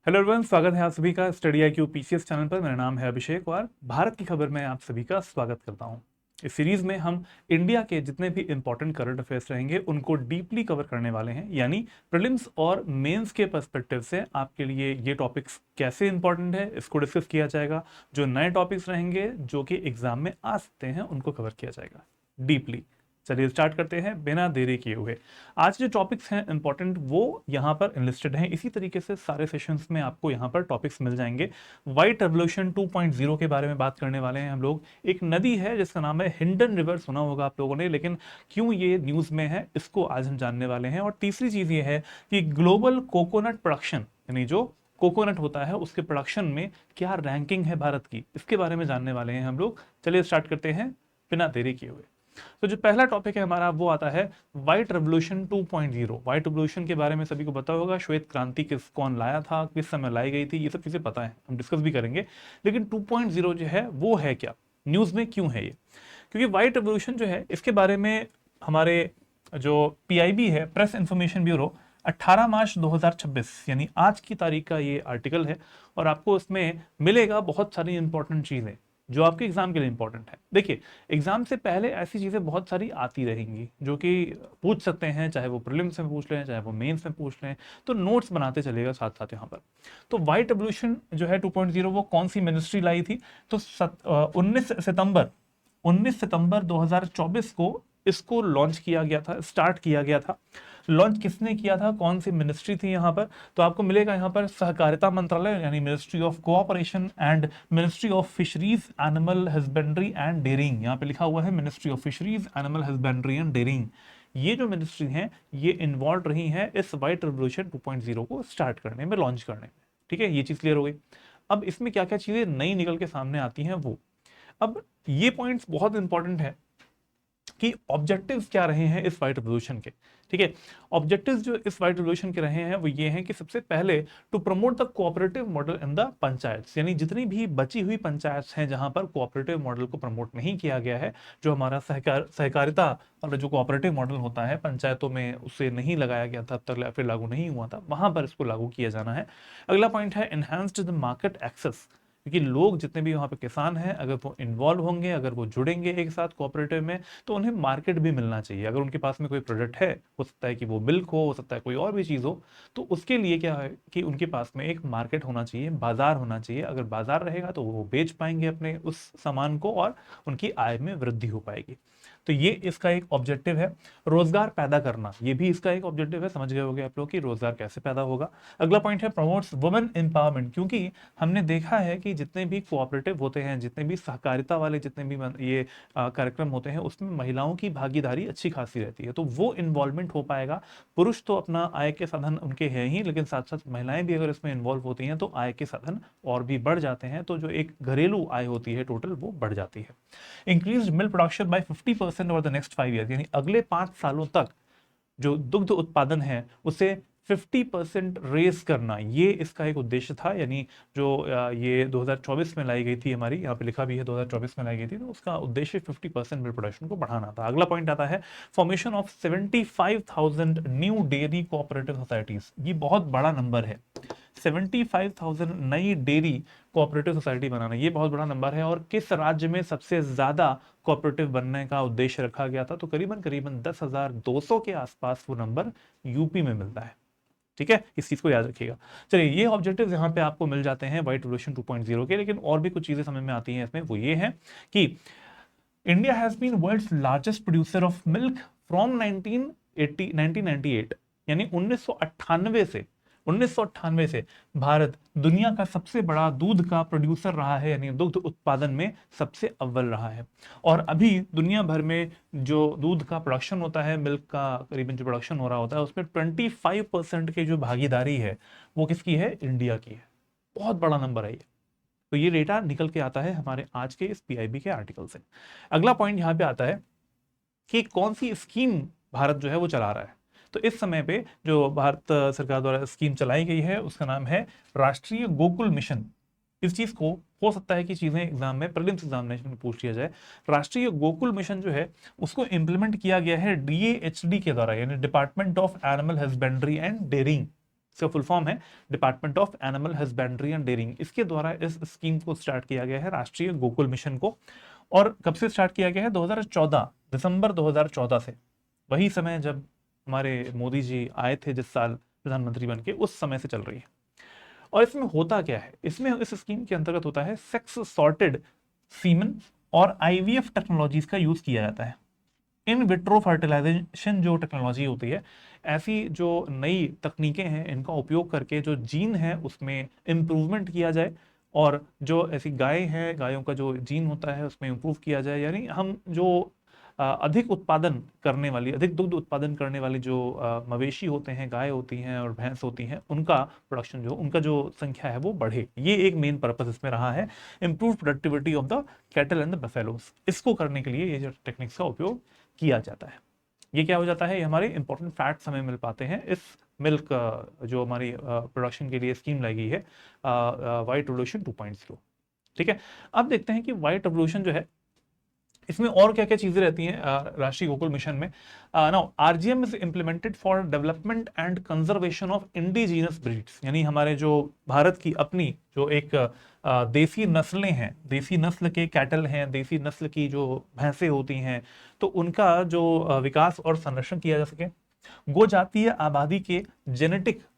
Hello everyone, स्वागत है आप सभी का स्टडी IQ PCS चैनल पर। मेरा नाम है अभिषेक और भारत की खबर में आप सभी का स्वागत करता हूं। इस सीरीज में हम इंडिया के जितने भी इंपॉर्टेंट करंट अफेयर्स रहेंगे उनको डीपली कवर करने वाले हैं, यानी प्रीलिम्स और मेंस के पर्सपेक्टिव से आपके लिए ये टॉपिक्स कैसे इंपॉर्टेंट है इसको डिस्कस किया जाएगा। जो नए टॉपिक्स रहेंगे जो कि एग्जाम में आ सकते हैं उनको कवर किया जाएगा डीपली। चलिए स्टार्ट करते हैं बिना देरी किए हुए। आज जो टॉपिक्स हैं इंपॉर्टेंट वो यहाँ पर इनलिस्टेड हैं। इसी तरीके से सारे सेशंस में आपको यहाँ पर टॉपिक्स मिल जाएंगे। व्हाइट रेवोल्यूशन 2.0 के बारे में बात करने वाले हैं हम लोग। एक नदी है जिसका नाम है हिंडन रिवर, सुना होगा आप लोगों ने, लेकिन क्यों ये न्यूज़ में है इसको आज हम जानने वाले हैं। और तीसरी चीज़ ये है कि ग्लोबल कोकोनट प्रोडक्शन, यानी जो कोकोनट होता है उसके प्रोडक्शन में क्या रैंकिंग है भारत की, इसके बारे में जानने वाले हैं हम लोग। चलिए स्टार्ट करते हैं बिना देरी किए हुए। तो जो पहला टॉपिक है हमारा वो आता है व्हाइट रेवोल्यूशन 2.0। व्हाइट रेवोल्यूशन के बारे में सभी को पता होगा, श्वेत क्रांति कौन लाया था, किस समय लाई गई थी, ये सब चीजें पता है, हम डिस्कस भी करेंगे। लेकिन 2.0 जो है वो है क्या, न्यूज में क्यों है ये? क्योंकि व्हाइट रेवोल्यूशन जो है इसके बारे में हमारे जो PIB है, प्रेस इंफॉर्मेशन ब्यूरो, 18 मार्च 2026 यानी आज की तारीख का ये आर्टिकल है। और आपको इसमें मिलेगा बहुत सारी इंपॉर्टेंट चीजें जो आपके एग्जाम के लिए इंपॉर्टेंट है। देखिए, एग्जाम से पहले ऐसी चीजें बहुत सारी आती रहेंगी जो कि पूछ सकते हैं, चाहे वो प्रीलिम्स में पूछ लें चाहे वो मेंस में पूछ लें, तो नोट्स बनाते चलेगा साथ साथ यहाँ पर। तो व्हाइट रेवोल्यूशन जो है 2.0 वो कौन सी मिनिस्ट्री लाई थी? तो 19 सितंबर 2024 को इसको लॉन्च किया गया था, स्टार्ट किया गया था। लॉन्च किसने किया था, कौन सी मिनिस्ट्री थी यहाँ पर? तो आपको मिलेगा यहाँ पर सहकारिता मंत्रालय यानी ministry of cooperation and ministry of fisheries animal husbandry and dairying. यहाँ पे लिखा हुआ है ministry of fisheries animal husbandry and dairying. ये जो मिनिस्ट्री हैं ये इन्वॉल्व रही हैं इस व्हाइट रेवोल्यूशन 2.0 को स्टार्ट करने में, लॉन्च करने में। ठीक है, ये चीज क्लियर हो गई। अब इसमें क्या क्या चीजें नई निकल के सामने आती हैं वो, अब ये पॉइंट्स बहुत इंपॉर्टेंट है कि ऑब्जेक्टिव्स क्या रहे हैं इस व्हाइट रेवोल्यूशन के। ठीक है, ऑब्जेक्टिव्स जो इस व्हाइट रेवोल्यूशन के रहे हैं वो ये हैं कि सबसे पहले to promote the cooperative model in the panchayat, यानी जितनी भी बची हुई पंचायत हैं जहां पर कोऑपरेटिव मॉडल को प्रमोट नहीं किया गया है, जो हमारा सहकारिता और जो कोऑपरेटिव मॉडल होता है पंचायतों में उसे नहीं लगाया गया था अब तक, फिर लागू नहीं हुआ था, वहां पर इसको लागू किया जाना है। अगला पॉइंट है एनहांस्ड द मार्केट एक्सेस, क्योंकि लोग जितने भी वहाँ पे किसान हैं अगर वो इन्वॉल्व होंगे, अगर वो जुड़ेंगे एक साथ कोऑपरेटिव में, तो उन्हें मार्केट भी मिलना चाहिए। अगर उनके पास में कोई प्रोडक्ट है, हो सकता है कि वो मिल्क हो सकता है कोई और भी चीज़ हो, तो उसके लिए क्या है कि उनके पास में एक मार्केट होना चाहिए, बाजार होना चाहिए। अगर बाजार रहेगा तो वो बेच पाएंगे अपने उस सामान को और उनकी आय में वृद्धि हो पाएगी। तो ये इसका एक ऑब्जेक्टिव है। रोजगार पैदा करना, ये भी इसका एक ऑब्जेक्टिव है। समझ गए होंगे आप लोग कि रोजगार कैसे पैदा होगा। अगला पॉइंट है प्रमोट्स वुमेन एम्पावरमेंट, क्योंकि हमने देखा है कि जितने भी कोऑपरेटिव होते हैं, जितने भी सहकारिता वाले जितने भी ये कार्यक्रम होते हैं उसमें महिलाओं की भागीदारी अच्छी खासी रहती है, तो वो इन्वॉल्वमेंट हो पाएगा। पुरुष तो अपना आय के साधन उनके हैं ही, लेकिन साथ साथ महिलाएं भी अगर इसमें इन्वॉल्व होती हैं तो आय के साधन और भी बढ़ जाते हैं, तो जो एक घरेलू आय होती है टोटल वो बढ़ जाती है। Increase milk production by 50% over the next 5 year, यानी अगले 5 सालों तक जो दुग्ध उत्पादन है उसे 50% रेस करना, ये इसका एक उद्देश्य था। यानी जो ये 2024 में लाई गई थी, हमारी यहाँ पे लिखा भी है 2024 में लाई गई थी, तो उसका उद्देश्य 50% मिल्क प्रोडक्शन को बढ़ाना था। अगला पॉइंट आता है formation of 75,000 new dairy cooperative societies. ये बहुत बड़ा नंबर है, 75,000 नई डेयरी कोऑपरेटिव सोसाइटी बनाना, ये बहुत बड़ा नंबर है। और किस राज्य में सबसे ज्यादा कोऑपरेटिव बनने का उद्देश्य रखा गया था? तो करीबन करीबन 10,200 के आसपास वो नंबर यूपी में मिलता है। ठीक है, इस चीज को याद रखिएगा। चलिए, ये ऑब्जेक्टिव्स यहाँ पे आपको मिल जाते हैं व्हाइट रेवोल्यूशन 2.0 के। लेकिन और भी कुछ चीजें समझ में आती हैं इसमें, वो ये है कि India has been world's largest producer of milk from 1998, यानी 1998 से भारत दुनिया का सबसे बड़ा दूध का प्रोड्यूसर रहा है, यानी दुग्ध उत्पादन में सबसे अव्वल रहा है। और अभी दुनिया भर में जो दूध का प्रोडक्शन होता है, मिल्क का करीबन जो प्रोडक्शन हो रहा होता है, उसमें 25% की जो भागीदारी है वो किसकी है? इंडिया की है। बहुत बड़ा नंबर है ये। तो ये डेटा निकल के आता है हमारे आज के इस PIB के आर्टिकल से। अगला पॉइंट यहाँ पे आता है कि कौन सी स्कीम भारत जो है वो चला रहा है। तो इस समय पे जो भारत सरकार द्वारा स्कीम चलाई गई है उसका नाम है राष्ट्रीय गोकुल मिशन। इस चीज को हो सकता है कि चीजें एग्जाम में, प्रीलिम्स एग्जामिनेशन में पूछ लिया जाए। राष्ट्रीय गोकुल मिशन जो है उसको इंप्लीमेंट किया गया है DAHD के द्वारा, यानी department of animal husbandry and dairying. इसका फुल फॉर्म है department of animal husbandry and dairying. इसके द्वारा इस स्कीम को स्टार्ट किया गया है, राष्ट्रीय गोकुल मिशन को। और कब से स्टार्ट किया गया है? 2014, दिसंबर 2014 से। वही समय जब हमारे मोदी जी आए थे, जिस साल प्रधानमंत्री बन के, उस समय से चल रही है। और इसमें होता क्या है? इसमें इस स्कीम के अंतर्गत होता है सेक्स सॉर्टेड सीमन और आईवीएफ टेक्नोलॉजीज का यूज किया जाता है। इन विट्रो फर्टिलाइजेशन जो टेक्नोलॉजी होती है, ऐसी जो नई तकनीकें हैं, इनका उपयोग करके जो जीन है उसमें इम्प्रूवमेंट किया जाए, और जो ऐसी गाय है, गायों का जो जीन होता है उसमें इम्प्रूव किया जाए। यानी हम जो अधिक उत्पादन करने वाली, अधिक दुग्ध उत्पादन करने वाली जो मवेशी होते हैं, गाय होती हैं और भैंस होती हैं, उनका प्रोडक्शन जो, उनका जो संख्या है वो बढ़े। ये एक मेन पर्पस इसमें रहा है, improve productivity of the cattle and the buffaloes. इसको करने के लिए ये जो टेक्निक्स का उपयोग किया जाता है। ये क्या हो जाता है? ये हमारे इंपॉर्टेंट फैक्ट्स हमें मिल पाते हैं इस मिल्क जो हमारी प्रोडक्शन के लिए स्कीम लाई गई है, व्हाइट रेवोल्यूशन 2.0। ठीक है, अब देखते हैं कि व्हाइट रेवोल्यूशन जो है, इसमें और क्या क्या चीजें रहती हैं राष्ट्रीय गोकुल मिशन में। Now RGM is implemented for development and conservation of indigenous breeds. यानी हमारे जो भारत की अपनी जो एक देसी नस्लें हैं, देसी नस्ल के कैटल हैं, देसी नस्ल की जो भैंसें होती हैं, तो उनका जो विकास और संरक्षण किया जा सके। गोजातीय आबादी के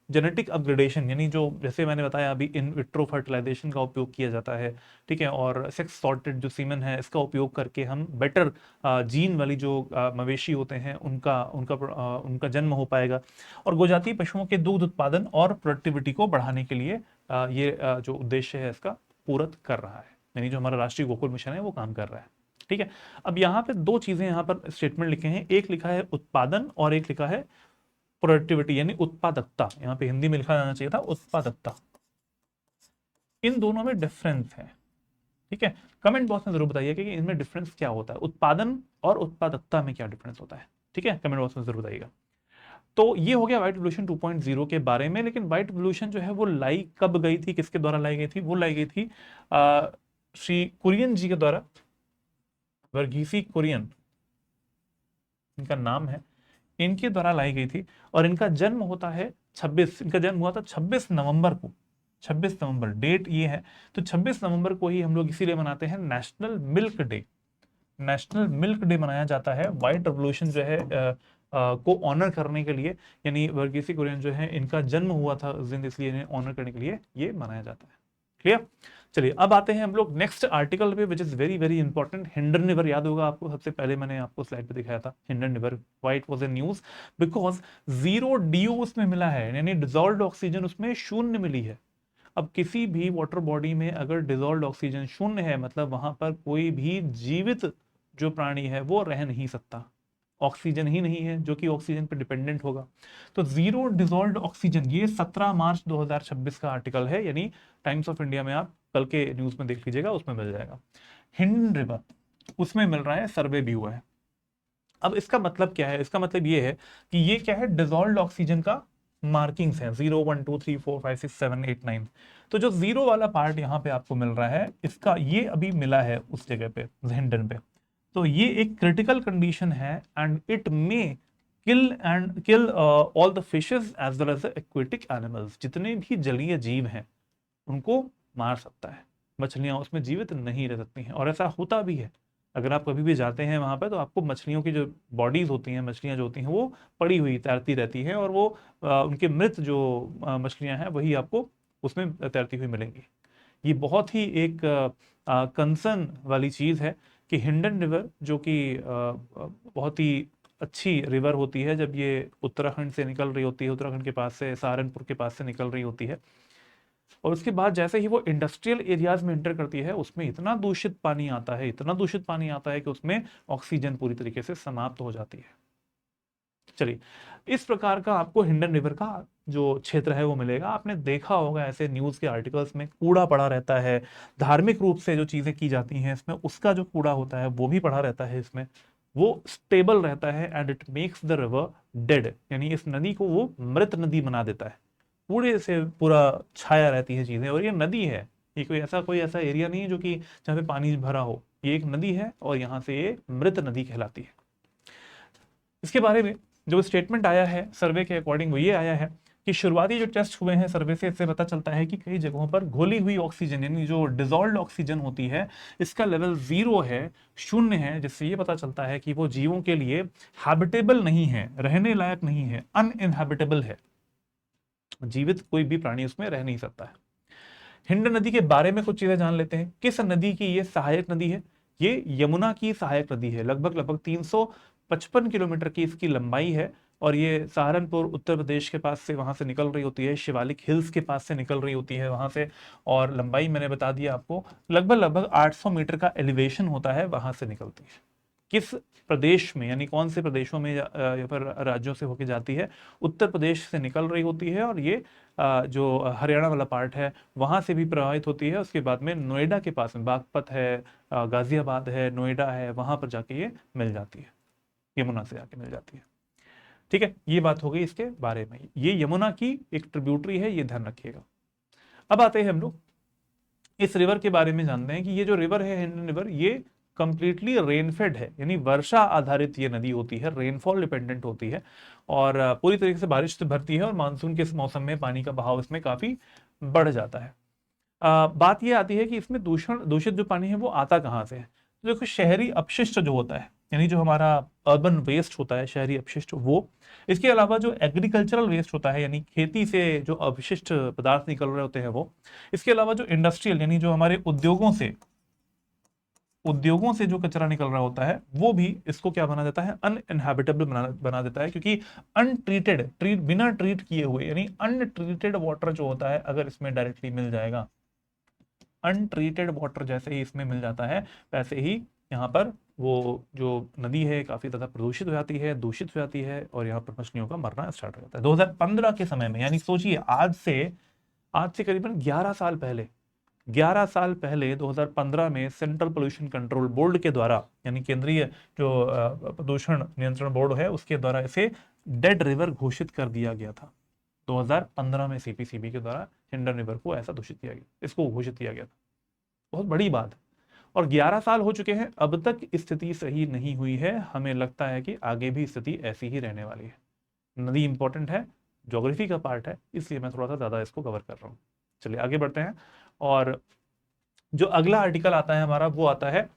जेनेटिक अपग्रेडेशन, यानी जो जैसे मैंने बताया अभी इन विट्रो फर्टिलाइजेशन का उपयोग किया जाता है। ठीक है, और सेक्स सॉर्टेड जो सीमन है, इसका उपयोग करके हम बेटर जीन वाली जो मवेशी होते हैं उनका जन्म हो पाएगा। और गोजातीय पशुओं के दूध उत्पादन और प्रोडक्टिविटी को बढ़ाने के लिए ये जो उद्देश्य है इसका पूरत कर रहा है। यानी जो हमारा राष्ट्रीय गोकुल मिशन है वो काम कर रहा है। ठीक है, अब यहाँ पे दो चीजें यहाँ पर स्टेटमेंट लिखे हैं, एक लिखा है उत्पादन और एक लिखा है प्रोडक्टिविटी, यानी उत्पादकता। यहाँ पे हिंदी में लिखा जाना चाहिए था उत्पादकता। इन दोनों में डिफरेंस है। ठीक है, कमेंट बॉक्स में जरूर बताइए कि इनमें डिफरेंस क्या होता है, उत्पादन और उत्पादकता में क्या डिफरेंस होता है। ठीक है, कमेंट बॉक्स में जरूर बताइएगा। तो ये हो गया व्हाइट रेवोल्यूशन 2.0 के बारे में। लेकिन व्हाइट रेवोल्यूशन जो है वो लाई कब गई थी, किसके द्वारा लाई गई थी? वो लाई गई थी श्री कुरियन जी के द्वारा, वर्गीसी कुरियन इनका नाम है, इनके द्वारा लाई गई थी। और इनका जन्म होता है इनका जन्म हुआ था 26 नवंबर को। 26 नवंबर डेट ये है। तो 26 नवंबर को ही हम लोग इसीलिए मनाते हैं national milk day. National milk day मनाया जाता है व्हाइट रेवोल्यूशन जो है को ऑनर करने के लिए। यानी वर्गीसी कुरियन जो है, इनका जन्म हुआ था उस दिन, इसलिए इन्हें ऑनर करने के लिए ये मनाया जाता है। क्लियर? चलिए अब आते हैं हम लोग नेक्स्ट आर्टिकल पे, which is very very important. Hindon river याद होगा आपको, सबसे पहले मैंने आपको स्लाइड पे दिखाया था Hindon river. Why it was in news? Because 0 DO उसमें मिला है, यानी डिजॉल्व्ड ऑक्सीजन उसमें शून्य मिली है। अब किसी भी वाटर बॉडी में अगर डिजॉल्व्ड ऑक्सीजन शून्य है, मतलब वहां पर कोई भी जीवित जो प्राणी है वो रह नहीं सकता। ऑक्सीजन ही नहीं है जो कि ऑक्सीजन पर डिपेंडेंट होगा। तो 0 डिजॉल्व्ड ऑक्सीजन, ये 17 मार्च 2026 का आर्टिकल है, यानी टाइम्स ऑफ इंडिया में आप कल के न्यूज में देख लीजिएगा, उसमें मिल जाएगा। हिंडन रिवर उसमें मिल रहा है, सर्वे भी हुआ है। अब इसका मतलब क्या है? इसका मतलब ये है कि ये क्या है, डिजॉल्व्ड ऑक्सीजन का मार्किंग्स हैं 0 1 2 3 4 5 6 7 8 9। तो जो 0 वाला पार्ट यहाँ पे आपको मिल रहा है, इसका ये अभी मिला है उस जगह पे, हिंडन पे। तो ये एक क्रिटिकल कंडीशन है and it may kill all the fishes as well as the aquatic animals. जितने भी जलीय जीव हैं उनको मार सकता है, मछलियां उसमें जीवित नहीं रह सकती हैं। और ऐसा होता भी है, अगर आप कभी भी जाते हैं वहां पर तो आपको मछलियों की जो बॉडीज होती हैं, मछलियां जो होती हैं वो पड़ी हुई तैरती रहती हैं, और वो उनके मृत जो मछलियां हैं वही आपको उसमें तैरती हुई मिलेंगी। ये बहुत ही एक कंसर्न वाली चीज है कि हिंडन रिवर जो कि बहुत ही अच्छी रिवर होती है, जब ये उत्तराखंड से निकल रही होती है, उत्तराखंड के पास से, सहारनपुर के पास से निकल रही होती है, और उसके बाद जैसे ही वो इंडस्ट्रियल एरियाज में एंटर करती है, उसमें इतना दूषित पानी आता है, इतना दूषित पानी आता है कि उसमें ऑक्सीजन पूरी तरीके से समाप्त हो जाती है। चलिए, इस प्रकार का आपको हिंडन रिवर का जो क्षेत्र है वो मिलेगा। आपने देखा होगा ऐसे न्यूज के आर्टिकल्स में कूड़ा पड़ा रहता है, धार्मिक रूप से जो चीजें की जाती हैं इसमें, उसका जो कूड़ा होता है वो भी पड़ा रहता है इसमें। वो स्टेबल रहता है and it makes the river dead, यानी इस नदी को वो मृत नदी बना देता है। पूरे से पूरा छाया रहती है चीजें, और ये नदी है, ये कोई ऐसा एरिया नहीं है जो कि जहाँ पे पानी भरा हो। ये एक नदी है और यहाँ से ये मृत नदी कहलाती है। इसके बारे में जो स्टेटमेंट आया है सर्वे के अकॉर्डिंग वो ये आया है कि शुरुआती जो टेस्ट हुए हैं सर्वे से, इससे पता चलता है कि कई जगहों पर घोली हुई ऑक्सीजन यानी जो डिजॉल्व्ड ऑक्सीजन होती है इसका लेवल 0 है, शून्य है, जिससे ये पता चलता है कि वो जीवों के लिए हैबिटेबल नहीं है, रहने लायक नहीं है, अनइनहैबिटेबल है, जीवित कोई भी प्राणी उसमें रह नहीं सकता है। हिंड नदी के बारे में कुछ चीजें जान लेते हैं। किस नदी की ये सहायक नदी है? ये यमुना की सहायक नदी है। लगभग 355 किलोमीटर की इसकी लंबाई है और ये सहारनपुर उत्तर प्रदेश के पास से वहां से निकल रही होती है, शिवालिक हिल्स के पास से निकल रही होती है वहां से, और लंबाई मैंने बता दिया आपको, लगभग 800 मीटर का एलिवेशन होता है, वहां से निकलती है। किस प्रदेश में यानी कौन से प्रदेशों में या फिर राज्यों से होके जाती है? उत्तर प्रदेश से निकल रही होती है और ये जो हरियाणा वाला पार्ट है वहां से भी प्रवाहित होती है। उसके बाद में नोएडा के पास में बागपत है, गाजियाबाद है, नोएडा है, वहां पर जाके ये मिल जाती है, यमुना से जाके मिल जाती है। ठीक है, ये बात हो गई इसके बारे में। ये यमुना की एक ट्रिब्यूटरी है, ये ध्यान रखिएगा। अब आते हैं हम लोग इस रिवर के बारे में जानते हैं कि ये जो रिवर है हिंडन रिवर, ये कंप्लीटली रेनफेड है, यानी वर्षा आधारित ये नदी होती है, रेनफॉल डिपेंडेंट होती है और पूरी तरीके से बारिश से भरती है और मानसून के इस मौसम में पानी का बहाव इसमें काफी बढ़ जाता है। बात ये आती है कि इसमें दूषित जो पानी है वो आता कहाँ से है? तो देखो, शहरी अपशिष्ट जो होता है, यानी जो हमारा अर्बन वेस्ट होता है, शहरी अपशिष्ट, वो, इसके अलावा जो एग्रीकल्चरल वेस्ट होता है यानी खेती से जो अपशिष्ट पदार्थ निकल रहे होते हैं वो, इसके अलावा जो इंडस्ट्रियल यानी जो हमारे उद्योगों से जो कचरा निकल रहा होता है वो भी इसको क्या बना देता है? अनइनहैबिटेबल बना देता है, क्योंकि बिना ट्रीट किए हुए यानी अनट्रीटेड वाटर जो होता है, अगर इसमें डायरेक्टली मिल जाएगा, अनट्रीटेड वाटर जैसे ही इसमें मिल जाता है वैसे ही यहाँ पर वो जो नदी है काफी ज्यादा प्रदूषित हो जाती है, दूषित हो जाती है और यहाँ पर मछलियों का मरना स्टार्ट हो जाता है। 2015 के समय में, यानी सोचिए आज से करीबन 11 साल पहले 2015 में सेंट्रल पोल्यूशन कंट्रोल बोर्ड के द्वारा, यानी केंद्रीय जो प्रदूषण नियंत्रण बोर्ड है उसके द्वारा इसे डेड रिवर घोषित कर दिया गया था। 2015 में सीपीसीबी के द्वारा हिंडन रिवर को ऐसा इसको घोषित किया गया था। बहुत बड़ी बात। और 11 साल हो चुके हैं, अब तक स्थिति सही नहीं हुई है। हमें लगता है कि आगे भी स्थिति ऐसी ही रहने वाली है। नदी इंपॉर्टेंट है, ज्योग्राफी का पार्ट है, इसलिए मैं थोड़ा सा ज्यादा इसको कवर कर रहा हूँ। चलिए आगे बढ़ते हैं और जो अगला आर्टिकल आता है हमारा वो आता है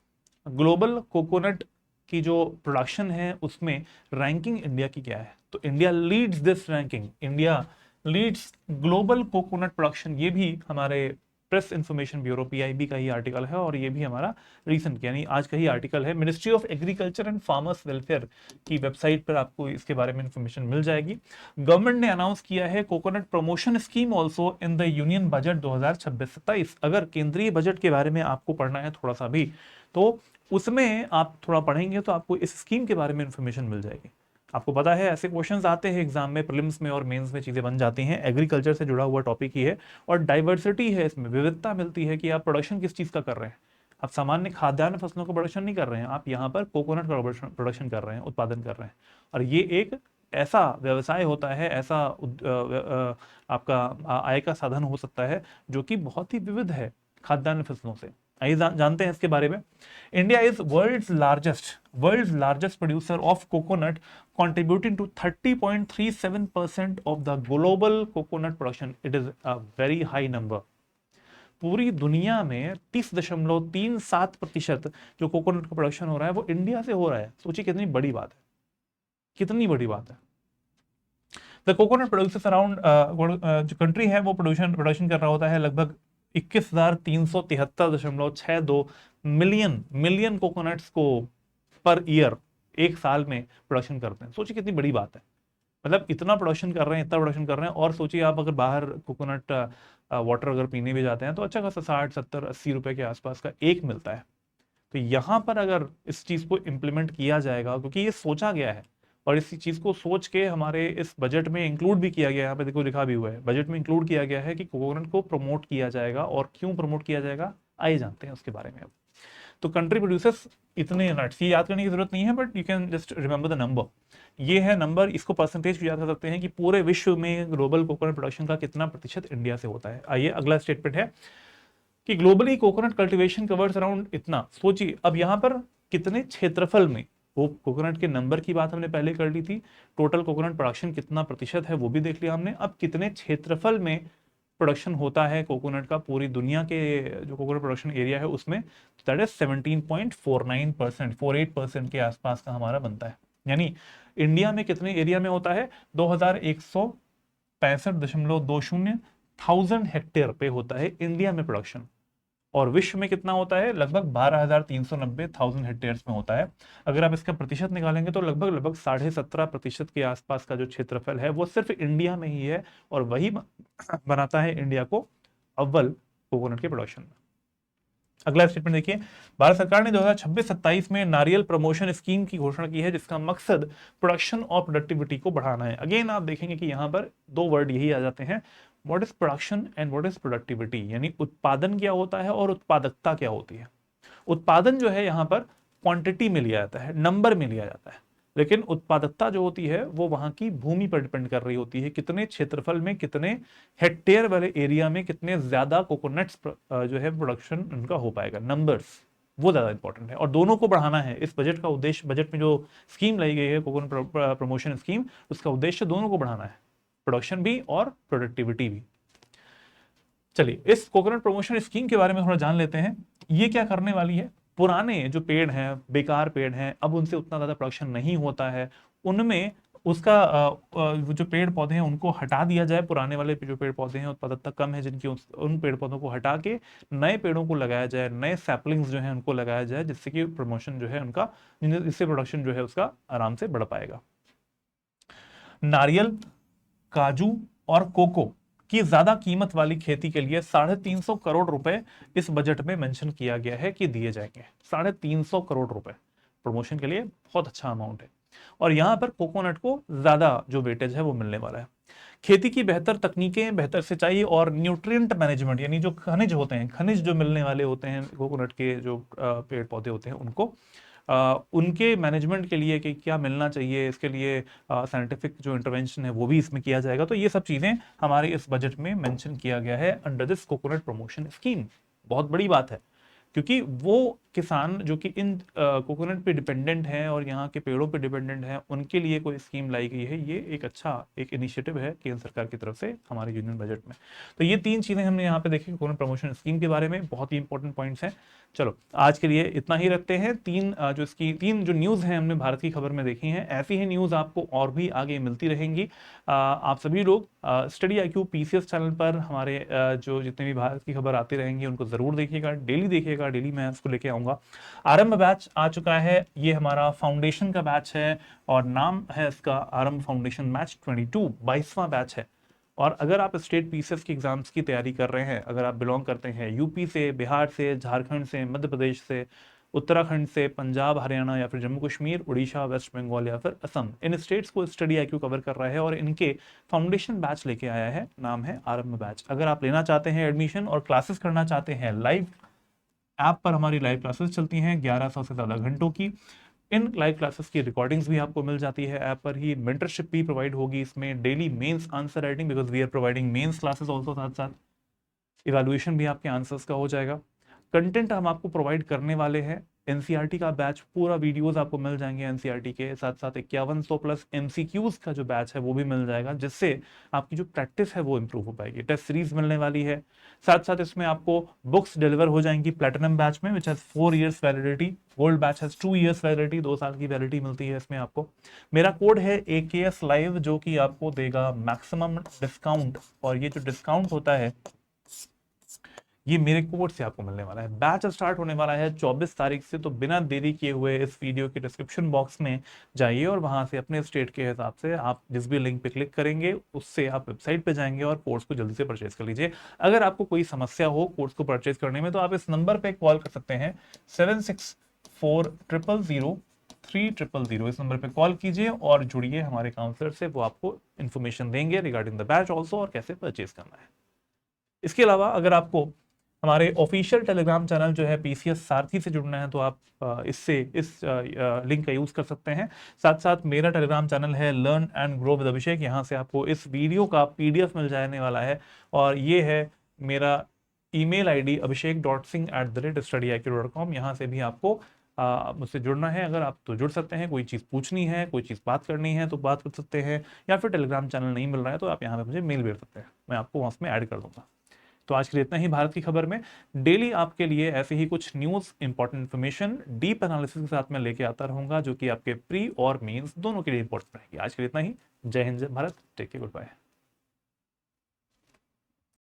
ग्लोबल कोकोनट की जो प्रोडक्शन है उसमें रैंकिंग इंडिया की क्या है। तो India leads this ranking, India leads global coconut production. ये भी हमारे प्रेस इंफॉर्मेशन ब्यूरो पीआईबी का ही आर्टिकल है और ये भी हमारा रीसेंट यानी आज का ही आर्टिकल है। Ministry of agriculture and farmers welfare की वेबसाइट पर आपको इसके बारे में इंफॉर्मेशन मिल जाएगी। गवर्नमेंट ने अनाउंस किया है coconut promotion scheme also in the union budget 2026-27। अगर केंद्रीय बजट के बारे में आपको पढ़ना है थोड़ा सा भी, तो उसमें आप थोड़ा पढ़ेंगे तो आपको इस स्कीम के बारे में इंफॉर्मेशन मिल जाएगी। आपको पता है ऐसे क्वेश्चंस आते हैं एग्जाम में, प्रीलिम्स में और मेंस में चीजें बन जाती हैं। एग्रीकल्चर से जुड़ा हुआ टॉपिक ही है और डाइवर्सिटी है, इसमें विविधता मिलती है कि आप प्रोडक्शन किस चीज का कर रहे हैं। आप सामान्य खाद्यान्न फसलों का प्रोडक्शन नहीं कर रहे हैं, आप यहाँ पर कोकोनट का प्रोडक्शन कर रहे हैं, उत्पादन कर रहे हैं। और ये एक ऐसा व्यवसाय होता है, ऐसा आपका आय का साधन हो सकता है जो कि बहुत ही विविध है खाद्यान्न फसलों से। आइए जानते हैं इसके बारे में। India is world's largest producer of coconut, contributing to 30.37% of the global coconut production. It is a very high number. पूरी दुनिया में 30.37% जो कोकोनट का प्रोडक्शन हो रहा है वो इंडिया से हो रहा है। सोचिए कितनी बड़ी बात है, कितनी बड़ी बात है। द कोकोनट प्रोड्यूसर्स अराउंड, जो कंट्री है वो प्रोडक्शन कर रहा होता है लगभग 21,373.62 मिलियन कोकोनट्स को पर ईयर, एक साल में प्रोडक्शन करते हैं। सोचिए कितनी बड़ी बात है, मतलब इतना प्रोडक्शन कर रहे हैं, इतना प्रोडक्शन कर रहे हैं। और सोचिए आप अगर बाहर कोकोनट वाटर अगर पीने भी जाते हैं तो अच्छा खासा 60, 70, 80 रुपए के आसपास का एक मिलता है। तो यहाँ पर अगर इस चीज को इम्प्लीमेंट किया जाएगा, क्योंकि ये सोचा गया है और इस चीज को सोच के हमारे इस बजट में इंक्लूड भी किया गया है, यहाँ पे देखो लिखा भी हुआ है, बजट में इंक्लूड किया गया है कि कोकोनट को प्रमोट किया जाएगा। और क्यों प्रमोट किया जाएगा आइए जानते हैं उसके बारे में अब। तो कंट्री प्रोड्यूसर्स इतने नट्स, ये याद करने की जरूरत नहीं है, but you can just remember the number. ये है नंबर, इसको परसेंटेज भी याद कर सकते हैं कि पूरे विश्व में ग्लोबल कोकोनट प्रोडक्शन का कितना प्रतिशत इंडिया से होता है। आइए अगला स्टेटमेंट है कि globally coconut cultivation covers around इतना। सोचिए अब यहाँ पर कितने क्षेत्रफल में वो कोकोनट के नंबर की बात हमने पहले कर ली थी, टोटल कोकोनट प्रोडक्शन कितना प्रतिशत है वो भी देख लिया हमने। अब कितने क्षेत्रफल में प्रोडक्शन होता है कोकोनट का पूरी दुनिया के जो कोकोनट प्रोडक्शन एरिया है उसमें, दैट इज 17.49%, 48% के आसपास का हमारा बनता है। यानी इंडिया में कितने एरिया में होता है, 2165.20 थाउजेंड हेक्टेयर पे होता है इंडिया में प्रोडक्शन, और विश्व में कितना होता है, लगभग 12,390 हेक्टेयर्स में होता है। अगर आप इसका प्रतिशत निकालेंगे तो लगभग लगभग 17.5% के आसपास का जो क्षेत्रफल है वो सिर्फ इंडिया में ही है, और वही बनाता है इंडिया को अव्वल कोकोनट के प्रोडक्शन में। अगला स्टेटमेंट देखिए, भारत सरकार ने 2026-27 में नारियल प्रमोशन स्कीम की घोषणा की है, जिसका मकसद प्रोडक्शन और प्रोडक्टिविटी को बढ़ाना है। अगेन आप देखेंगे कि यहां पर दो वर्ड यही आ जाते हैं, what is production and what is productivity, यानी उत्पादन क्या होता है और उत्पादकता क्या होती है। उत्पादन जो है यहां पर क्वांटिटी में लिया जाता है, नंबर में लिया जाता है, लेकिन उत्पादकता जो होती है वो वहां की भूमि पर डिपेंड कर रही होती है, कितने क्षेत्रफल में, कितने हेक्टेयर वाले एरिया में कितने ज्यादा कोकोनट्स जो है प्रोडक्शन उनका हो पाएगा, नंबर्स वो ज्यादा इंपॉर्टेंट है, और दोनों को बढ़ाना है। इस बजट का उद्देश्य, बजट में जो स्कीम लाई गई है कोकोनट प्रमोशन स्कीम, उसका उद्देश्य दोनों को बढ़ाना है, प्रोडक्शन भी और प्रोडक्टिविटी भी। चलिए इस कोकोनट प्रमोशन स्कीम के बारे में थोड़ा जान लेते हैं। ये क्या करने वाली है, पुराने जो पेड़ हैं, बेकार पेड़ हैं, अब उनसे उतना ज्यादा प्रोडक्शन नहीं होता है, उनमें उसका जो पेड़ पौधे हैं उनको हटा दिया जाए, पुराने वाले जो पेड़ पौधे हैं उत्पादकता कम है जिनकी, उन पेड़ पौधों को हटा के नए पेड़ों को लगाया जाए, नए सैपलिंग्स जो है उनको लगाया जाए, जिससे कि प्रमोशन जो है उनका, जिससे प्रोडक्शन जो है उसका आराम से बढ़ पाएगा। नारियल, काजू और कोको की ज्यादा कीमत वाली खेती के लिए 350 करोड़ रुपए इस बजट में मेंशन किया गया है कि दिए जाएंगे। 350 करोड़ रुपए प्रमोशन के लिए बहुत अच्छा अमाउंट है, और यहां पर कोकोनट को ज्यादा जो वेटेज है वो मिलने वाला है। खेती की बेहतर तकनीकें, बेहतर सिंचाई और न्यूट्रिएंट मैनेजमेंट, यानी जो खनिज होते हैं, खनिज जो मिलने वाले होते हैं कोकोनट के जो पेड़ पौधे होते हैं उनको, उनके मैनेजमेंट के लिए कि क्या मिलना चाहिए, इसके लिए साइंटिफिक जो इंटरवेंशन है वो भी इसमें किया जाएगा। तो ये सब चीजें हमारे इस बजट में मेंशन किया गया है under this coconut promotion scheme. बहुत बड़ी बात है, क्योंकि वो किसान जो कि इन कोकोनट पे डिपेंडेंट हैं और यहाँ के पेड़ों पे डिपेंडेंट हैं, उनके लिए कोई स्कीम लाई गई है, ये एक अच्छा एक इनिशिएटिव है केंद्र सरकार की तरफ से हमारे यूनियन बजट में। तो ये तीन चीजें हमने यहाँ पे देखी कोकोनट प्रमोशन स्कीम के बारे में, बहुत ही इंपॉर्टेंट पॉइंट्स हैं। चलो आज के लिए इतना ही रखते हैं। तीन जो न्यूज़ हैं हमने भारत की खबर में देखी हैं, ऐसी ही न्यूज़ आपको और भी आगे मिलती रहेंगी। आप सभी लोग स्टडी IQ PCS चैनल पर हमारे जो जितने भी भारत की खबर आती रहेंगी उनको जरूर देखिएगा, डेली देखिएगा, डेली मैं इसको लेके आऊँगा। आरंभ बैच आ चुका है, ये हमारा फाउंडेशन का बैच है और नाम है इसका आरंभ फाउंडेशन बैच 22, 22वां बैच है। और अगर आप स्टेट PCS की एग्जाम्स की तैयारी कर रहे हैं, अगर आप बिलोंग करते हैं यूपी से, बिहार से, झारखंड से, मध्य प्रदेश से, उत्तराखंड से, पंजाब, हरियाणा या फिर जम्मू कश्मीर, उड़ीसा, वेस्ट बंगाल या फिर असम, इन स्टेट्स को स्टडी IQ कवर कर रहा है और इनके फाउंडेशन बैच लेके आया है, नाम है आरंभ बैच। अगर आप लेना चाहते हैं एडमिशन और क्लासेस करना चाहते हैं लाइव, ऐप पर हमारी लाइव क्लासेस चलती हैं 1100 से ज़्यादा घंटों की। इन लाइव क्लासेस की रिकॉर्डिंग्स भी आपको मिल जाती है ऐप पर ही। मेंटरशिप भी प्रोवाइड होगी इसमें, daily mains answer writing, because we are providing mains classes also, साथ साथ इवैल्यूएशन भी आपके आंसर्स का हो जाएगा। कंटेंट हम आपको प्रोवाइड करने वाले हैं, एनसीईआरटी का बैच, पूरा वीडियोस आपको मिल जाएंगे एनसीईआरटी के, साथ साथ 5100 प्लस MCQs का जो बैच है वो भी मिल जाएगा, जिससे आपकी जो प्रैक्टिस है वो इंप्रूव हो पाएगी। टेस्ट सीरीज मिलने वाली है, साथ साथ इसमें आपको बुक्स डिलीवर हो जाएंगी प्लेटिनम बैच में, which has 4 years validity, gold batch has 2 years validity, 2 साल की वैलिडिटी मिलती है इसमें आपको। मेरा कोड है AKS लाइव, जो कि आपको देगा मैक्सिमम डिस्काउंट, और ये जो डिस्काउंट होता है ये मेरे कोड से आपको मिलने वाला है। बैच स्टार्ट होने वाला है 24 तारीख से, तो बिना देरी किए हुए इस वीडियो के डिस्क्रिप्शन बॉक्स में जाइए और वहां से अपने स्टेट के हिसाब से आप जिस भी लिंक पे क्लिक करेंगे उससे आप वेबसाइट पे जाएंगे और कोर्स को जल्दी से परचेज कर लीजिए। अगर आपको कोई समस्या हो कोर्स को परचेज करने में तो आप इस नंबर पे कॉल कर सकते हैं 7640003000। इस नंबर पे कॉल कीजिए और जुड़िए हमारे काउंसलर से, वो आपको इन्फॉर्मेशन देंगे रिगार्डिंग द बैच ऑल्सो और कैसे परचेज करना है। इसके अलावा अगर आपको हमारे ऑफिशियल टेलीग्राम चैनल जो है PCS सारथी से जुड़ना है तो आप इस लिंक का यूज कर सकते हैं। साथ साथ मेरा टेलीग्राम चैनल है लर्न एंड ग्रो विद अभिषेक, यहाँ से आपको इस वीडियो का PDF मिल जाने वाला है, और ये है मेरा email ID abhishek.singh@studiiq.com। यहाँ से भी आपको मुझसे जुड़ना है अगर आप तो जुड़ सकते हैं, कोई चीज़ पूछनी है, कोई चीज़ बात करनी है तो बात कर सकते हैं, या फिर टेलीग्राम चैनल नहीं मिल रहा है तो आप यहाँ पे मुझे मेल भेज सकते हैं, मैं आपको वहाँ में ऐड कर दूंगा। तो आज के लिए इतना ही भारत की खबर में। डेली आपके लिए ऐसे ही कुछ news, important information, deep analysis के साथ मैं लेके आता रहूंगा, जो कि आपके प्री और मेंस दोनों के लिए इंपॉर्टेंट रहेगी। आज के लिए इतना ही। जय हिंद, जय Bharat, take care, good bye.